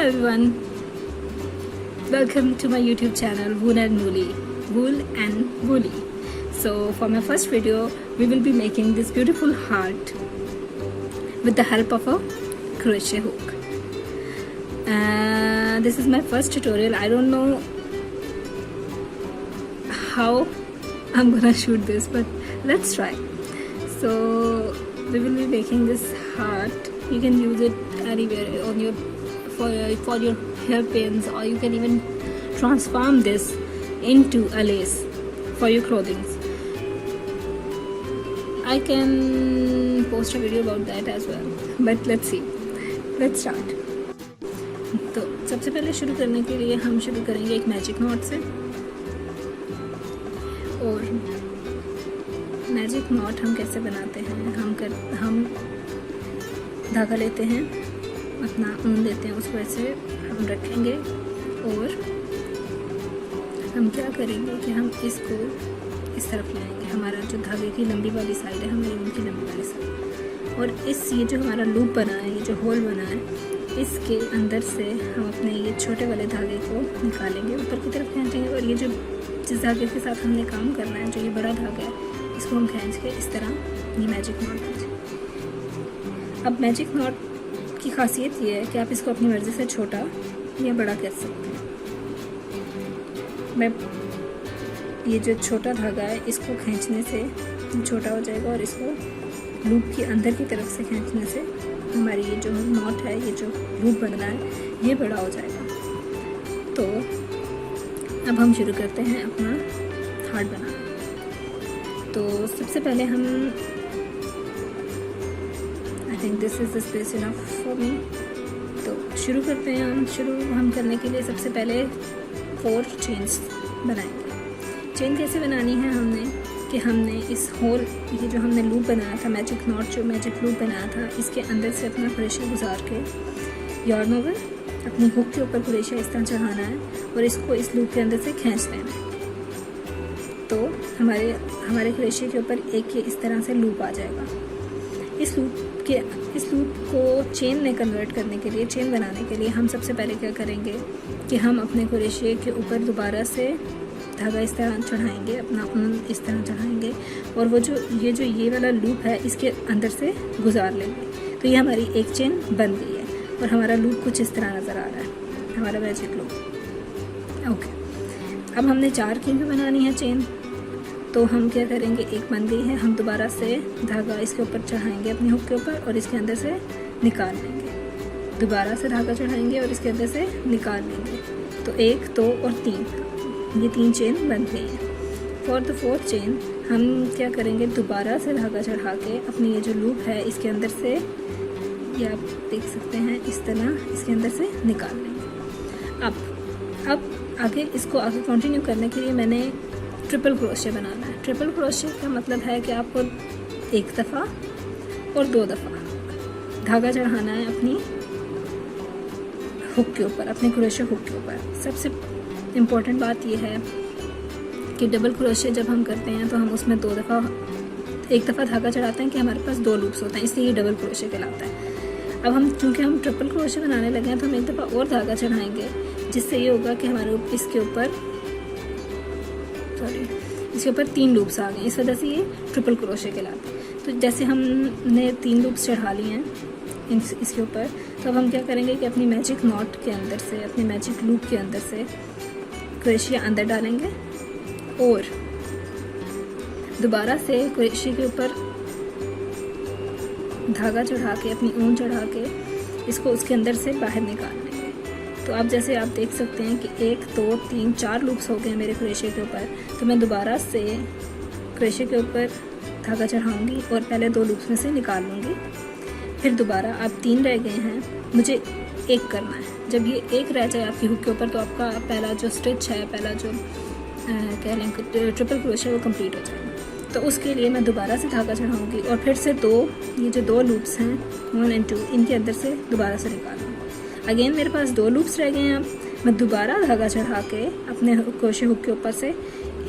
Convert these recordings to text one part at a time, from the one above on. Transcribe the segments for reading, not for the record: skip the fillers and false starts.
everyone, welcome to my YouTube channel Wool and Woolly. So for my first video, we will be making this beautiful heart with the help of a crochet hook. This is my first tutorial. I don't know how I'm gonna shoot this, but let's try. So we will be making this heart. You can use it anywhere on your for your hairpins, or you can even transform this into a lace for your clothing. I can post a video about that as well, but let's see. Let's start. तो सबसे पहले शुरू करने के लिए हम शुरू करेंगे एक मैजिक नॉट से, और मैजिक नॉट हम कैसे बनाते हैं, हम धागा लेते हैं, अपना ऊन लेते हैं, उसको ऐसे हम रखेंगे और हम क्या करेंगे कि हम इसको इस तरफ लाएंगे। हमारा जो धागे की लंबी वाली साइड है, हमारी ऊन की लंबी वाली साइड, और ये जो हमारा लूप बना है, ये जो होल बना है, इसके अंदर से हम अपने ये छोटे वाले धागे को निकालेंगे, ऊपर की तरफ खींचेंगे, और ये जो जिस धागे के साथ हमने काम करना है, जो ये बड़ा धागा है, इसको हम खींच के इस तरह ये मैजिक नॉट खींचेंगे। अब मैजिक नॉट की खासियत ये है कि आप इसको अपनी मर्ज़ी से छोटा या बड़ा कर सकते हैं। मैं ये जो छोटा धागा है, इसको खींचने से छोटा हो जाएगा, और इसको लूप की अंदर की तरफ से खींचने से हमारी ये जो नॉट है, ये जो लूप बन रहा है, ये बड़ा हो जाएगा। तो अब हम शुरू करते हैं अपना हार्ट बनाना। तो सबसे पहले हम I think this is the space enough for me. तो शुरू करते हैं हम करने के लिए सबसे पहले 4 चेन्स बनाएंगे। चेन कैसे बनानी है कि हमने इस होल, ये जो हमने लूप बनाया था, मैजिक नॉट जो मैजिक लूप बनाया था, इसके अंदर से अपना क्रोशा गुजार के यार्न ओवर अपनी हुक के ऊपर क्रोशा इस तरह चढ़ाना है, और इसको इस लूप के अंदर से खींच देना है। तो हमारे क्रोशे के ऊपर एक ये इस तरह से लूप आ जाएगा। इस लूप को चेन में कन्वर्ट करने के लिए, चेन बनाने के लिए हम सबसे पहले क्या करेंगे कि हम अपने क्रोशे के ऊपर दोबारा से धागा इस तरह चढ़ाएंगे, अपना ऊन इस तरह चढ़ाएंगे, और वो जो ये वाला लूप है, इसके अंदर से गुजार लेंगे। तो ये हमारी एक चेन बन गई है, और हमारा लूप कुछ इस तरह नज़र आ रहा है, हमारा मैजिक लूप। ओके, अब हमने 4 की भी बनानी है चेन। तो हम क्या करेंगे, एक बन गई है, हम दोबारा से धागा इसके ऊपर चढ़ाएंगे अपनी हुक के ऊपर, और इसके अंदर से निकाल लेंगे। दोबारा से धागा चढ़ाएंगे और इसके अंदर से निकाल लेंगे। तो 1, 2 और 3, ये 3 चेन बन गई हैं। फॉर द 4th चेन हम क्या करेंगे, दोबारा से धागा चढ़ा के अपनी ये जो लूप है, इसके अंदर से, ये आप देख सकते हैं, इस तरह इसके अंदर से निकाल लेंगे। अब इसको आगे कंटिन्यू करने के लिए मैंने ट्रिपल क्रोशे बनाना है। ट्रिपल क्रोशे का मतलब है कि आपको 1 दफ़ा और 2 दफ़ा धागा चढ़ाना है अपनी हुक के ऊपर, अपने क्रोशे हुक के ऊपर। सबसे इम्पॉर्टेंट बात यह है कि डबल क्रोशे जब हम करते हैं तो हम उसमें 1 दफ़ा धागा चढ़ाते हैं कि हमारे पास 2 लूप्स होते हैं, इसलिए ये डबल क्रोशे कहलाता है। अब चूँकि हम ट्रिपल क्रोशे बनाने लगे हैं, तो हम 1 दफ़ा और धागा चढ़ाएंगे, जिससे ये होगा कि हमारे इसके ऊपर 3 लूप्स आ गए। इस वजह से ये ट्रिपल क्रोशे कहलाते हैं। तो जैसे हमने 3 लूप्स चढ़ा लिए हैं इसके ऊपर, तो अब हम क्या करेंगे कि अपनी मैजिक नॉट के अंदर से, अपने मैजिक लूप के अंदर से क्रोशिया अंदर डालेंगे, और दोबारा से क्रोशिया के ऊपर धागा चढ़ा के, अपनी ऊन चढ़ा के, इसको उसके अंदर से बाहर निकाल लेंगे। तो अब जैसे आप देख सकते हैं कि 1, 2, 3, 4 लूप्स हो गए मेरे क्रोशे के ऊपर। तो मैं दोबारा से क्रोशे के ऊपर धागा चढ़ाऊंगी और पहले 2 लूप्स में से निकाल लूँगी। फिर दोबारा अब 3 रह गए हैं, मुझे 1 करना है। जब ये 1 रह जाए आपकी हुक के ऊपर, तो आपका पहला जो स्टिच है, पहला जो कह लें ट्रिपल क्रोशे, वो कंप्लीट हो जाएगा। तो उसके लिए मैं दोबारा से धागा चढ़ाऊँगी, और फिर से ये जो 2 लूप्स हैं 1 और 2, इनके अंदर से दोबारा से निकालूँगी। अगेन मेरे पास 2 लूप्स रह गए हैं। अब मैं दोबारा धागा चढ़ा के अपने क्रोशे हुक के ऊपर से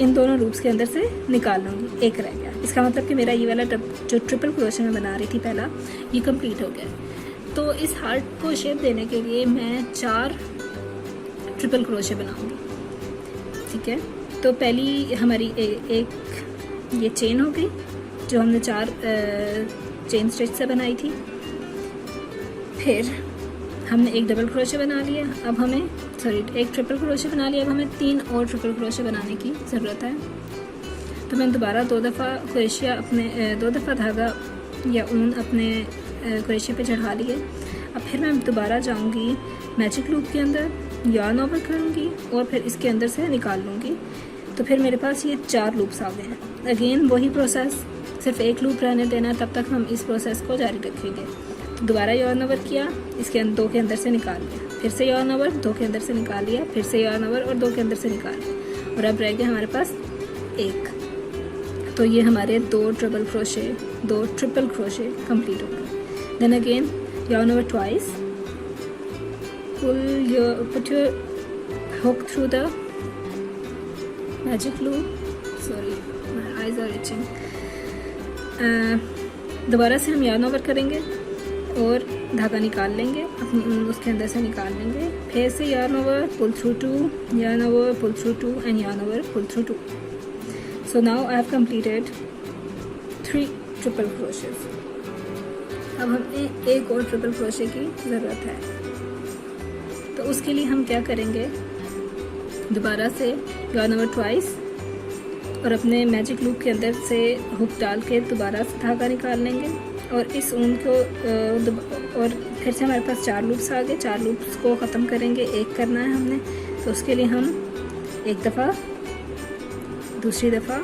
इन दोनों लूप्स के अंदर से निकाल लूँगी। 1 रह गया। इसका मतलब कि मेरा ये वाला जो ट्रिपल क्रोशे में बना रही थी पहला, ये कंप्लीट हो गया। तो इस हार्ट को शेप देने के लिए मैं 4 ट्रिपल क्रोशे बनाऊंगी, ठीक है। तो पहली हमारी एक ये चेन हो गई जो हमने 4 चेन स्टिच से बनाई थी। फिर हमने एक डबल क्रोशे बना लिया, अब हमें एक ट्रिपल क्रोशे बना लिया, अब हमें 3 और ट्रिपल क्रोशे बनाने की ज़रूरत है। तो मैंने दोबारा 2 दफ़ा क्रोशिया अपने 2 दफ़ा धागा या ऊन अपने क्रोशिया पे चढ़ा लिए। अब फिर मैं दोबारा जाऊंगी मैजिक लूप के अंदर, यार्न ओवर करूंगी और फिर इसके अंदर से निकाल लूँगी। तो फिर मेरे पास ये 4 लूप्स आ गए हैं। अगेन वही प्रोसेस, सिर्फ एक लूप रहने देना, तब तक हम इस प्रोसेस को जारी रखेंगे। तो दोबारा यार्न ओवर किया, इसके 2 के अंदर से निकाल लिया, फिर से यार्न ओवर, 2 के अंदर से निकाल लिया, फिर से यार्न ओवर और 2 के अंदर से निकाल लिया, और अब रह गया हमारे पास 1। तो ये हमारे 2 ट्रिपल क्रोशे कंप्लीट हो गए। Then again yarn over twice, put your hook through the magic loop. Sorry, my eyes are itching. दोबारा से हम yarn over करेंगे और धागा निकाल लेंगे, अपनी उसके अंदर से निकाल लेंगे। फिर से yarn over, pull through 2, yarn over, pull through 2 and yarn over, pull through 2. So now I have completed 3 triple crochets. अब हमें एक और ट्रिपल क्रोशे की ज़रूरत है। तो उसके लिए हम क्या करेंगे, दोबारा से yarn over twice और अपने मैजिक लूप के अंदर से हुक डाल के दोबारा से धागा निकाल लेंगे और इस ऊन को और फिर से हमारे पास 4 लूप्स आ गए। 4 लूप्स को ख़त्म करेंगे, एक करना है हमने। तो उसके लिए हम एक दफ़ा, दूसरी दफ़ा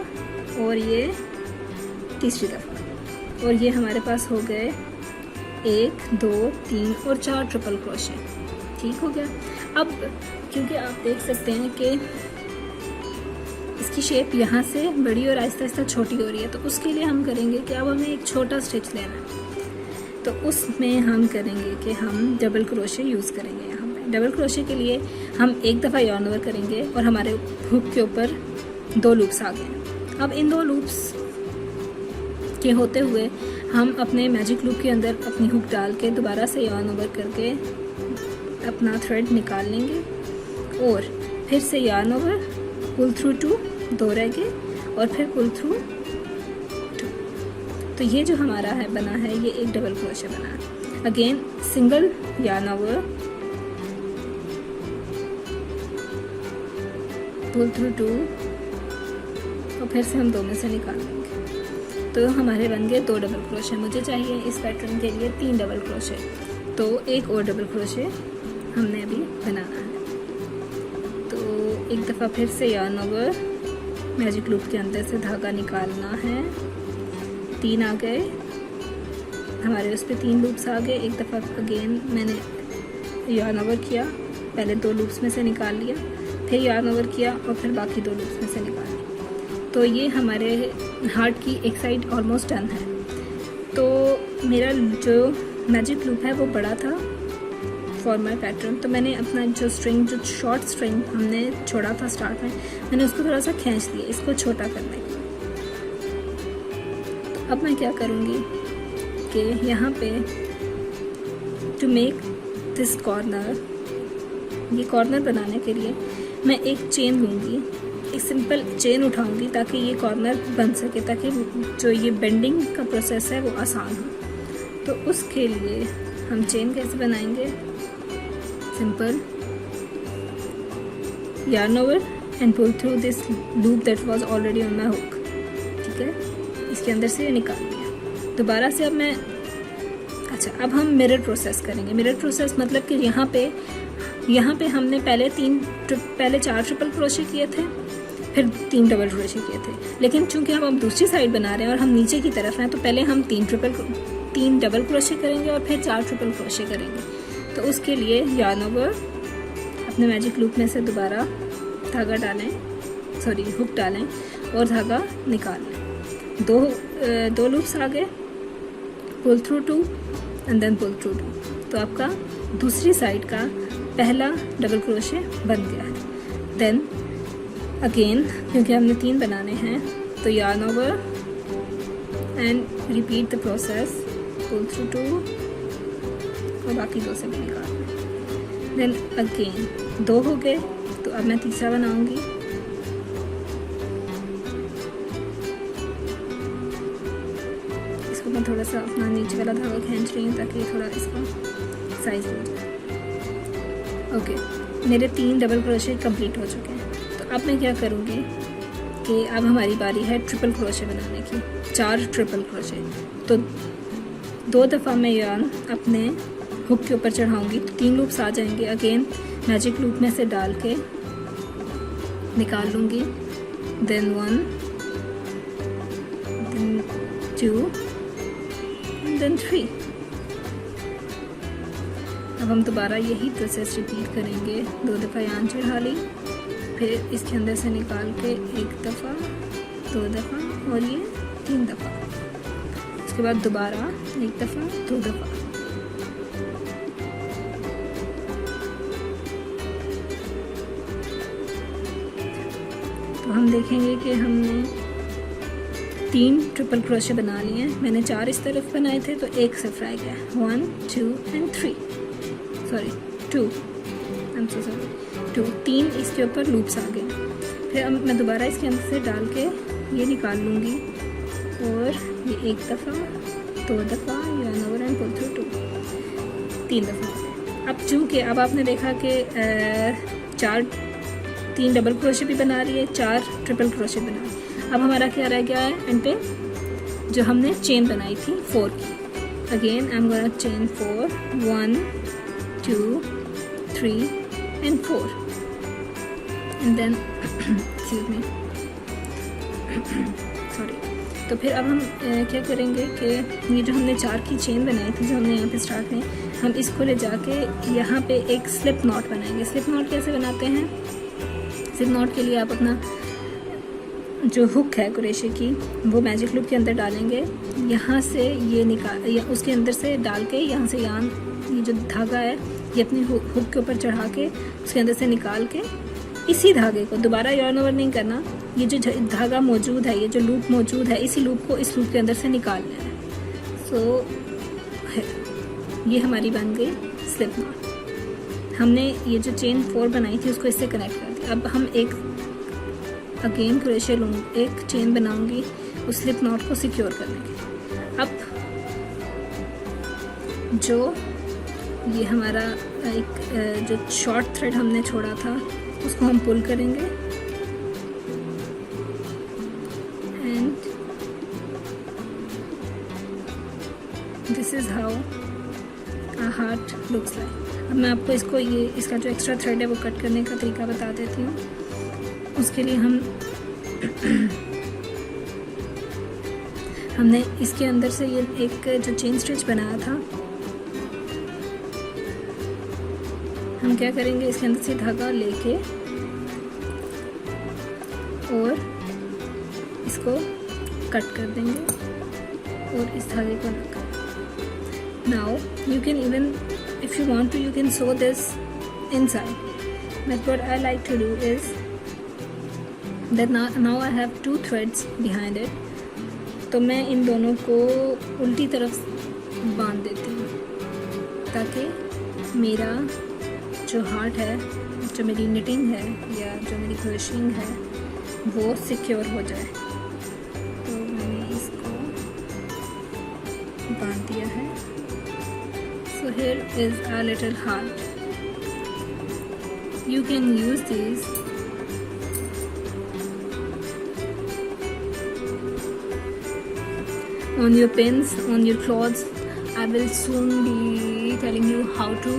और ये तीसरी दफ़ा, और ये हमारे पास हो गए 1, 2, 3 और 4 ट्रिपल क्रोशे। ठीक हो गया। अब क्योंकि आप देख सकते हैं कि इसकी शेप यहाँ से बड़ी और आहिस्ता आहिस्ता छोटी हो रही है, तो उसके लिए हम करेंगे कि अब हमें एक छोटा स्टिच लेना है। तो उसमें हम करेंगे कि हम डबल क्रोशे यूज़ करेंगे। यहाँ पे डबल क्रोशे के लिए हम एक दफ़ा yarn over करेंगे और हमारे हुक के ऊपर 2 लूप्स आ गए। अब इन 2 लूप्स के होते हुए हम अपने मैजिक लूप के अंदर अपनी हुक डाल के दोबारा से yarn over करके अपना थ्रेड निकाल लेंगे और फिर से yarn over, पुल थ्रू 2, 2 रह गए, और फिर पुल थ्रू 2। तो ये जो हमारा है बना है, ये एक डबल क्रोशे बना है। Again single yarn over, pull through 2 और फिर से हम 2 में से निकाल लेंगे। तो हमारे बन गए 2 डबल क्रोशे। मुझे चाहिए इस पैटर्न के लिए 3 डबल क्रोशे, तो एक और डबल क्रोशे हमने अभी बनाना है। तो एक दफ़ा फिर से yarn over, मैजिक लूप के अंदर से धागा निकालना है। 3 आ गए हमारे, उस पर 3 लूप्स आ गए। एक दफ़ा अगेन मैंने yarn over किया, पहले 2 लूप्स में से निकाल लिया, फिर yarn over किया और फिर बाकी 2 लूप्स में से निकाल लिया। तो ये हमारे हार्ट की एक साइड ऑलमोस्ट डन है। तो मेरा जो मैजिक लूप है वो बड़ा था फॉर माई पैटर्न, तो मैंने अपना जो शॉर्ट स्ट्रिंग हमने छोड़ा था स्टार्ट में, मैंने उसको थोड़ा सा खींच लिया इसको छोटा करने के लिए। तो अब मैं क्या करूँगी कि यहाँ पे टू मेक दिस कॉर्नर, ये कॉर्नर बनाने के लिए मैं एक चेन लूँगी, एक सिंपल चेन उठाऊंगी ताकि ये कॉर्नर बन सके, ताकि जो ये बेंडिंग का प्रोसेस है वो आसान हो। तो उसके लिए हम चेन कैसे बनाएंगे, simple yarn over and pull through this loop that was already on my hook। ठीक है, इसके अंदर से निकाल दिया। दोबारा से अब मैं अब हम मिरर प्रोसेस करेंगे। मिरर प्रोसेस मतलब कि यहाँ पे हमने पहले 4 ट्रिपल क्रोशे किए थे, फिर 3 डबल क्रोशे किए थे, लेकिन चूंकि हम अब दूसरी साइड बना रहे हैं और हम नीचे की तरफ हैं, तो पहले हम 3 डबल क्रोशे करेंगे और फिर 4 ट्रिपल क्रोशे करेंगे। तो उसके लिए yarn over, अपने मैजिक लूप में से दोबारा धागा डालें, हुक डालें और धागा निकाल लें। 2 लूप्स आ गए, pull through 2 and then pull through 2। तो आपका दूसरी साइड का पहला डबल क्रोशे बन गया है। देन अगेन क्योंकि हमने 3 बनाने हैं, तो yarn over and repeat the process, pull through 2 और बाकी 2 से भी निकालना। देन अगेन 2 हो गए, तो अब मैं तीसरा बनाऊंगी। इसको मैं थोड़ा सा अपना नीचे वाला धागा खींच रही हूँ ताकि थोड़ा इसका साइज हो जाए। ओके, मेरे 3 डबल क्रोशे कंप्लीट हो चुके हैं। तो अब मैं क्या करूँगी कि अब हमारी बारी है ट्रिपल क्रोशे बनाने की, 4 ट्रिपल क्रोशे। तो 2 दफ़ा मैं यार्न अपने हुक के ऊपर चढ़ाऊँगी तो 3 लूप्स आ जाएंगे। अगेन मैजिक लूप में से डाल के निकाल लूँगी। Then 1, then 2 and then 3। अब हम दोबारा यही प्रोसेस रिपीट करेंगे। 2 दफ़ा यार्न चढ़ा ली, फिर इसके अंदर से निकाल के 1 दफ़ा, 2 दफ़ा और ये 3 दफ़ा। उसके बाद दोबारा 1 दफ़ा, 2 दफ़ा। तो हम देखेंगे कि हमने 3 ट्रिपल क्रोशे बना लिए हैं। मैंने 4 इस तरफ बनाए थे तो 1 सिर्फ रह गया। 1, 2 and 3, sorry 2, I am so sorry 2। 3 इसके ऊपर लूप्स आ गए। फिर अब मैं दोबारा इसके अंदर से डाल के ये निकाल लूँगी और ये 1 दफ़ा, 2 दफ़ा, yarn over and pull through 2, 3 दफ़ा। अब चूँकि अब आपने देखा कि 3 डबल क्रोशे भी बना रही है, 4 ट्रिपल क्रोशे बना रही है। अब हमारा क्या रह गया है एंड पे, जो हमने चेन बनाई थी 4 की। Again I am gonna chain 4, 1, 2, 3 and 4 and then excuse me sorry. तो फिर अब हम क्या करेंगे कि ये जो हमने 4 की चेन बनाई थी, जो हमने यहाँ पे स्टार्ट में, हम इसको ले जाके यहाँ पे एक स्लिप नॉट बनाएंगे। स्लिप नॉट कैसे बनाते हैं? स्लिप नॉट के लिए आप अपना जो हुक है क्रोशे की वो मैजिक लूप के अंदर डालेंगे। यहाँ से ये निकाल या उसके अंदर से डाल के यहाँ से यार्न, ये जो धागा है ये अपनी हुक के ऊपर चढ़ा के उसके अंदर से निकाल के इसी धागे को दोबारा यार्न ओवर नहीं करना। ये जो धागा मौजूद है, ये जो लूप मौजूद है, इसी लूप को इस लूप के अंदर से निकालना है। सो ये हमारी बन गई स्लिप नॉट। हमने ये जो चेन 4 बनाई थी उसको इससे कनेक्ट कर दिया। अब हम एक अगेन क्रोशे लूँगी, एक चेन बनाऊंगी उस स्लिप नॉट को सिक्योर करने के। अब जो ये हमारा एक जो शॉर्ट थ्रेड हमने छोड़ा था उसको हम पुल करेंगे and this is how a heart looks like. अब मैं आपको इसको ये इसका जो एक्स्ट्रा थ्रेड है वो कट करने का तरीका बता देती हूँ। उसके लिए हमने इसके अंदर से ये एक जो चेन स्टिच बनाया था, हम क्या करेंगे, इसके अंदर से धागा लेके और इसको कट कर देंगे और इस धागे को लगाकर। Now you can even if you want to you can sew this inside, but what I like to do is that now I have 2 threads behind it, तो मैं इन दोनों को उल्टी तरफ बांध देती हूँ ताकि मेरा जो हार्ट है, जो मेरी निटिंग है या जो मेरी क्रोशिंग है वो सिक्योर हो जाए। तो मैंने इसको बांध दिया है। So here is a little heart. You can use these on your pins, on your clothes. I will soon be telling you how to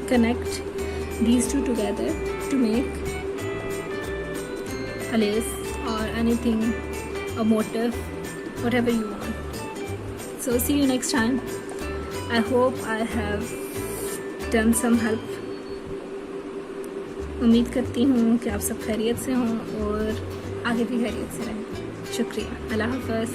connect these two together to make a lace or anything, a motif, whatever you want. So see you next time. I hope I have done some help. उम्मीद करती हूँ कि आप सब खैरियत से हों और आगे भी खैरियत से रहें। शुक्रिया। अल्लाह हाफ़िज़।